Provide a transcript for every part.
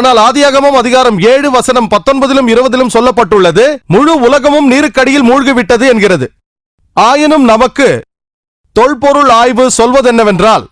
ஆனால் ஆதியாகமம் அதிகாரம் 7 வசனம் 19 20 சொல்லப்பட்டுள்ளது, முழு உலகமும் நீருக்கடியில் மூழ்கிவிட்டது என்கிறது. ஆயினும் நமக்கு தொல்பொருள் ஆய்வு சொல்வதென்னவென்றால்,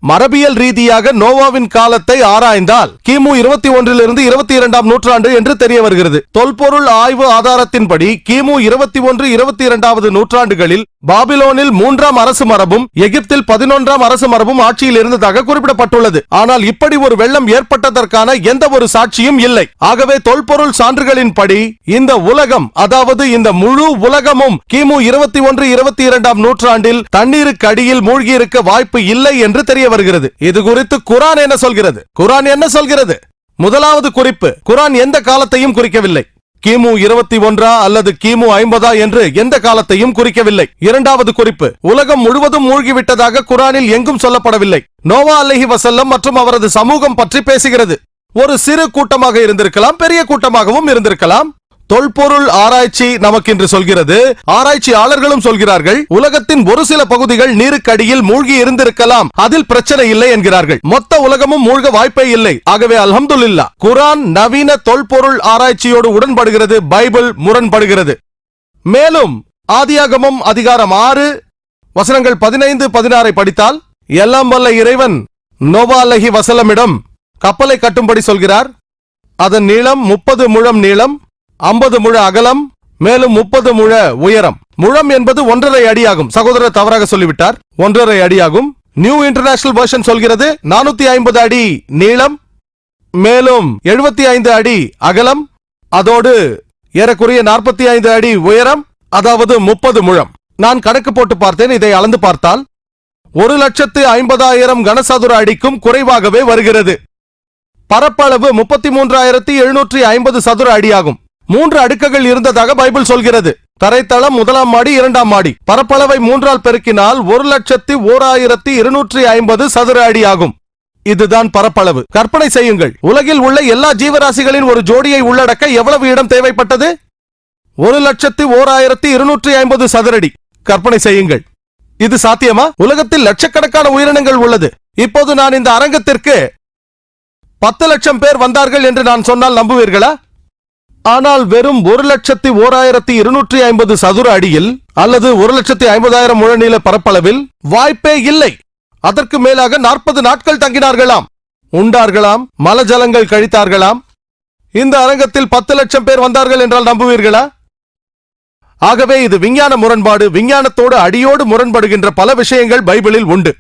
மரபியல் ரீதியாக நோவாவின் காலத்தை ஆராய்ந்தால் கிமு 21 22 நூற்றாண்டு என்று தெரிய வருகிறது. தொல்பொருள் ஆய்வு ஆதாரத்தின்படி கிமு 21 22 நூற்றாண்டுகளில் பாபிலோனில் 3ஆம் அரசு மரபும் எகிப்தில் 11ஆம் அரசு மரபும் ஆட்சியில் இருந்ததாக குறிப்பிடப்பட்டுள்ளது. ஆனால் இப்படி ஒரு வெள்ளம் ஏற்பட்டதற்கான எந்த ஒரு சாட்சியும் இல்லை. ஆகவே தொல்பொருள் சான்றுகளின்படி இந்த உலகம், அதாவது இந்த முழு உலகமும் கிமு 21 22 நூற்றாண்டில் தண்ணீருக்கு அடியில் மூழ்கியிருக்க வாய்ப்பு இல்லை என்று தெரிய வருகிறது. இது குறித்து குர்ஆன் என்ன சொல்கிறது? குர்ஆன் என்ன சொல்கிறது? முதலாவது குறிப்பு, குர்ஆன் எந்த காலத்தையும் குறிக்கவில்லை. கிமு 21 அல்லது கிமு 50 என்று எந்த காலத்தையும் குறிக்கவில்லை. இரண்டாவது குறிப்பு, உலகம் முழுவதும் மூழ்கிவிட்டதாக குர்ஆனில் எங்கும் சொல்லப்படவில்லை. நோவா அலைஹிவஸல்லம் மற்றும் அவரது சமூகம் பற்றி பேசுகிறது. ஒரு சிறு கூட்டமாக இருந்திருக்கலாம், பெரிய கூட்டமாகவும் இருந்திருக்கலாம். தொல்பொருள் ஆராய்ச்சி நமக்கு இன்று சொல்கிறது, ஆராய்ச்சியாளர்களும் சொல்கிறார்கள், உலகத்தின் ஒரு சில பகுதிகள் நீருக்கு அடியில் மூழ்கி இருந்திருக்கலாம், அதில் பிரச்சனை இல்லை என்கிறார்கள். மொத்த உலகமும் மூழ்க வாய்ப்பே இல்லை. ஆகவே அல்ஹம்துலில்லாஹ், குர்ஆன் நவீன தொல்பொருள் ஆராய்ச்சியோடு உடன்படுகிறது, பைபிள் முரண்படுகிறது. மேலும் ஆதியாகமம் அதிகாரம் 6 வசனங்கள் 15 16 படித்தால், எல்லாம் வல்ல இறைவன் நோவா அலைஹிவஸல்லமிடம் கப்பலை கட்டும்படி சொல்கிறார். அதன் நீளம் 30 முழம் நீளம், 50 முழ அகலம், மேலும் 30 முழ உயரம். முழம் என்பது 1.5 அடியாகும். சகோதரர் தவறாக சொல்லிவிட்டார், 1.5 அடியாகும். நியூ இன்டர்நேஷனல் வெர்ஷன் சொல்கிறது 450 அடி நீளம், மேலும் 75 அடி அகலம், அதோடு ஏறக்குறைய 45 அடி உயரம், அதாவது 30 முழம். நான் கணக்கு போட்டு பார்த்தேன். இதை அளந்து பார்த்தால் 1,50,000 கனசதுர அடிக்கும் குறைவாகவே வருகிறது. பரப்பளவு 33,750 சதுர அடியாகும். 3 அடுக்குகள் இருந்ததாக பைபிள் சொல்கிறது. தரைத்தளம், 1ஆம் மாடி, 2ஆம் மாடி. பரப்பளவை 3ஆல் பெருக்கினால் 1,01,250 சதுர அடி ஆகும். இதுதான் பரப்பளவு. கற்பனை செய்யுங்கள், உலகில் உள்ள எல்லா ஜீவராசிகளின் ஒரு ஜோடியை உள்ளடக்க எவ்வளவு இடம் தேவைப்பட்டது? 1,01,250 சதுரடி. கற்பனை செய்யுங்கள், இது சாத்தியமா? உலகத்தில் லட்சக்கணக்கான உயிரினங்கள் உள்ளது. இப்போது நான் இந்த அரங்கத்திற்கு 10 லட்சம் பேர் வந்தார்கள் என்று நான் சொன்னால் நம்புவீர்களா? ஆனால் வெறும் 1,01,250 சதுர அடியில் அல்லது 1,50,000 முழ நீள பரப்பளவில் வாய்ப்பே இல்லை. அதற்கு மேலாக 40 நாட்கள் தங்கினார்களாம், உண்டார்களாம், மலஜலங்கள் கழித்தார்களாம். இந்த அரங்கத்தில் 10 லட்சம் பேர் வந்தார்கள் என்றால் நம்புவீர்களா? ஆகவே இது விஞ்ஞான முரண்பாடு. விஞ்ஞானத்தோடு அடியோடு முரண்படுகின்ற பல விஷயங்கள் பைபிளில் உண்டு.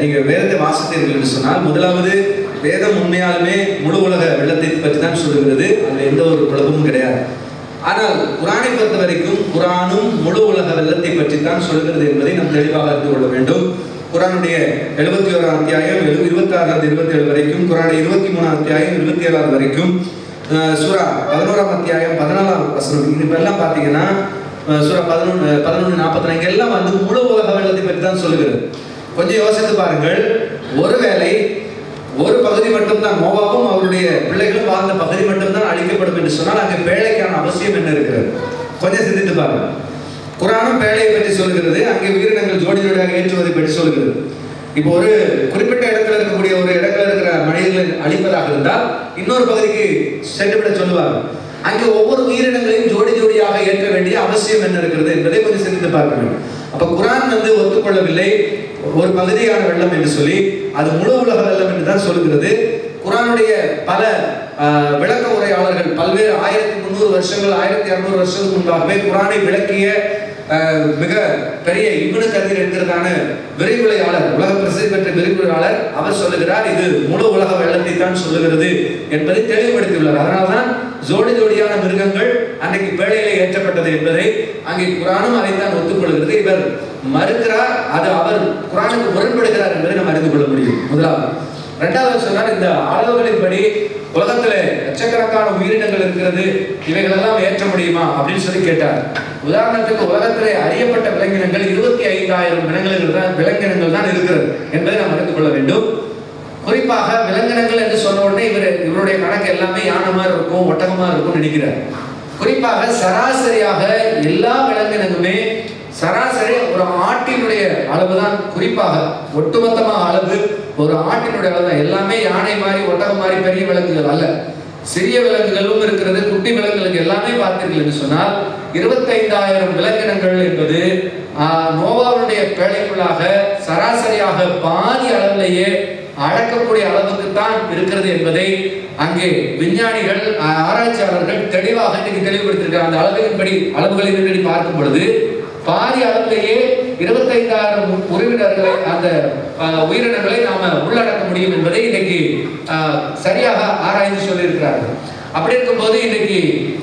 நீங்க வேதத்தை வாசித்தீர்கள் என்று சொன்னால், முதலாவது வேதம் உண்மையாலுமே முழு உலக வெள்ளத்தை பற்றி தான் சொல்லுகிறது. அதுல எந்த ஒரு குழப்பமும் கிடையாது. ஆனால் குர்ஆனை பொறுத்த வரைக்கும் குர்ஆனும் முழு உலக வெள்ளத்தை பற்றி தான் சொல்கிறது என்பதை நாம் தெளிவாக அறிந்து கொள்ள வேண்டும். குர்ஆனுடைய 71ஆம் அத்தியாயம் 26 27 வரைக்கும், குர்ஆனுடைய 23ஆம் அத்தியாயம் 27 வரைக்கும், சூரா 11ஆம் அத்தியாயம் 14ஆம் வசனம், இது எல்லாம் பாத்தீங்கன்னா சூரா 11 44 எல்லாம் வந்து முழு உலக வெள்ளத்தை பற்றி தான் சொல்லுகிறது. கொஞ்சம் யோசித்து பாருங்கள், ஒருவேளை ஒரு பகுதி மட்டும்தான், நோவாவும் அவருடைய பிள்ளைகளும் வாழ்ந்த பகுதி மட்டும்தான் அழிக்கப்படும் என்று சொன்னால் அங்கே பேழைக்கான அவசியம் என்ன இருக்கிறது? கொஞ்சம் சிந்தித்து பாருங்கள். குர்ஆனும் பேழையை பற்றி சொல்கிறது, அங்கே உயிரினங்கள் ஜோடி ஜோடியாக ஏற்றுவதை பற்றி சொல்கிறது. இப்போ ஒரு குறிப்பிட்ட இடத்துல இருக்கக்கூடிய ஒரு இடத்துல இருக்கிற மனிதர்களை அழிப்பதாக இருந்தால் இன்னொரு பகுதிக்கு சென்றுவிட சொல்லுவாங்க. அங்கே ஒவ்வொரு உயிரினங்களையும் ஜோடி ஜோடியாக ஏற்க வேண்டிய அவசியம் என்ன இருக்கிறது என்பதை கொஞ்சம் சிந்தித்து பார்க்க வேண்டும். அப்ப குர்ஆன் வந்து ஒத்துக்கொள்ளவில்லை ஒரு பகுதியான வெள்ளம் என்று சொல்லி, அது முழு உலக வெள்ளம் என்று தான் சொல்கிறது. குர்ஆனுடைய பல விளக்க உரையாளர்கள் பல்வேறு 1300 வருஷங்கள் 1200 வருஷத்துக்கு முன்பாகவே குர்ஆனை விளக்கிய மிக பெரிய இப்னு கதீர் என்கிறதான விரிவுரையாளர், உலக பிரசித்தி பெற்ற விரிவுரையாளர், அவர் சொல்லுகிறார் இது முழு உலக வெள்ளத்தை தான் சொல்லுகிறது என்பதை தெளிவுபடுத்தியுள்ளார். அதனால்தான் ஜோடி ஜோடியான மிருகங்கள் அன்றைக்கு பேழையிலே ஏற்றப்பட்டது என்பதை அங்கே குர்ஆனும் அதைத்தான் ஒத்துக்கொள்கிறது. இவர் மறுக்கிறார், அது அவர் குர்ஆனுக்கு முரண்படுகிறார் என்பதை நாம் அறிந்து கொள்ள முடியும். முதலாவது. இரண்டாவது சொன்னார், இந்த அளவுகளின்படி உலகத்துல லட்சக்கணக்கான உயிரினங்கள் இருக்கிறது, இவைகளெல்லாம் ஏற்ற முடியுமா அப்படின்னு சொல்லி கேட்டார். உதாரணத்துக்கு உலகத்திலே அறியப்பட்ட விலங்கினங்கள் 25,000 விலங்கினங்கள் தான் இருக்கிறது என்பதை நாம் அறிந்து கொள்ள வேண்டும். குறிப்பாக விலங்கினங்கள் என்று சொன்ன உடனே இவருடைய கணக்கு எல்லாமே யானமா இருக்கும், ஒட்டகமா இருக்கும் நினைக்கிறார். குறிப்பாக சராசரியாக எல்லா விலங்கினங்களுமே சராசரி ஒரு ஆட்டினுடைய அளவு தான், குறிப்பாக ஒட்டுமொத்தமாக அளவு ஒரு ஆட்டினுடைய அளவு தான். எல்லாமே யானை மாதிரி ஒட்டகம் மாதிரி பெரிய விலங்குகள் அல்ல, சிறிய விலங்குகளும் இருக்கிறது, குட்டி விலங்குகளுக்கு எல்லாமே பார்த்தீர்கள் என்று சொன்னால் 25,000 விலங்கினங்கள் என்பது நோவாவுடைய பேழைக்குள்ளாக சராசரியாக பாதி அளவிலேயே அடக்கக்கூடிய அளவுக்கு தான் இருக்கிறது என்பதை அங்கே விஞ்ஞானிகள் ஆராய்ச்சியாளர்கள் தெளிவாக தெளிவுபடுத்தியிருக்கிறார். அந்த அளவுகளின்படி பார்க்கும் பொழுது பாதி அளவிலேயே 25,000 உறவினர்களை, அந்த உயிரினங்களை நாம உள்ளடக்க முடியும் என்பதை இன்னைக்கு சரியாக ஆராய்ந்து சொல்லியிருக்கிறார்கள். அப்படி இருக்கும்போது இன்னைக்கு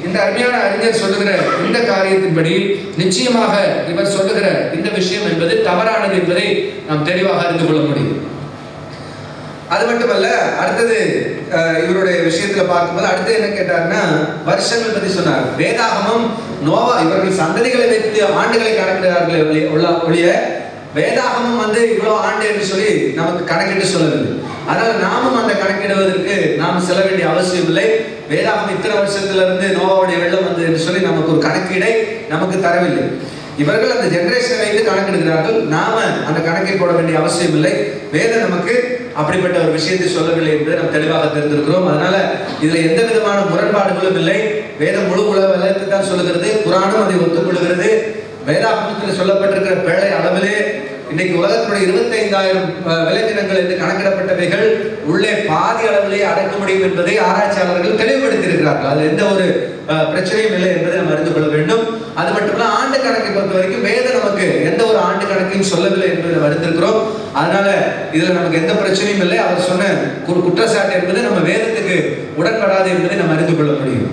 இந்த அருமையான அறிஞர் சொல்லுகிற இந்த காரியத்தின்படி நிச்சயமாக இவர் சொல்லுகிற இந்த விஷயம் என்பது தவறானது என்பதை நாம் தெளிவாக அறிந்து கொள்ள முடியும். அது மட்டுமல்ல, அடுத்தது இவருடைய விஷயத்துல பார்க்கும்போது அடுத்து என்ன கேட்டாருன்னா வருஷங்கள் பத்தி சொன்னார். வேதாகமம் நோவா இவர்கள் சந்ததிகளை வைத்து ஆண்டுகளை கணக்கிடுகிறார்கள் ஒழிய வேதாகமம் இவ்வளவு ஆண்டு என்று சொல்லி நமக்கு கணக்கிட்டு சொல்லவில்லை. அதனால நாமும் அந்த கணக்கிடுவதற்கு நாம் செல்ல வேண்டிய அவசியம் இல்லை. வேதாகமம் இத்தனை வருஷத்துல இருந்து நோவாவுடைய வெள்ளம் என்று சொல்லி நமக்கு ஒரு கணக்கீடை நமக்கு தரவில்லை. இவர்கள் அந்த ஜெனரேஷனை வைத்து கணக்கெடுக்கிறார்கள். நாம அந்த கணக்கை போட வேண்டிய அவசியம் இல்லை. வேதம் நமக்கு அப்படிப்பட்ட ஒரு விஷயத்தை சொல்லவில்லை என்பதை நாம் தெளிவாக தெரிந்திருக்கிறோம். அதனால இதுல எந்த விதமான முரண்பாடுகளும் இல்லை. வேதம் முழு உலக வெள்ளத்தை தான் சொல்லுகிறது, குரானும் அதை ஒத்துக்கொள்கிறது. வேதாகமத்தில் சொல்லப்பட்டிருக்கிற பேழை அளவிலே இன்னைக்கு உலகத்தினுடைய 25,000 விலங்கினங்கள் என்று கணக்கிடப்பட்டவைகள் உள்ளே பாதி அளவிலேயே அடக்க முடியும் என்பதை ஆராய்ச்சியாளர்கள் தெளிவுபடுத்தியிருக்கிறார்கள். அது எந்த ஒரு பிரச்சனையும் இல்லை என்பதை நாம் அறிந்து கொள்ள வேண்டும். அது மட்டுமல்ல, ஆண்டு கணக்கை பொறுத்த வரைக்கும் வேதம் நமக்கு எந்த ஒரு ஆண்டு கணக்கையும் சொல்லவில்லை என்பதை நாம் அறிந்திருக்கிறோம். அதனால இதுல நமக்கு எந்த பிரச்சனையும் இல்லை. அவர் சொன்ன குற்றச்சாட்டு என்பது நம்ம வேதத்துக்கு உடன்படாது என்பதை நாம் அறிந்து கொள்ள முடியும்.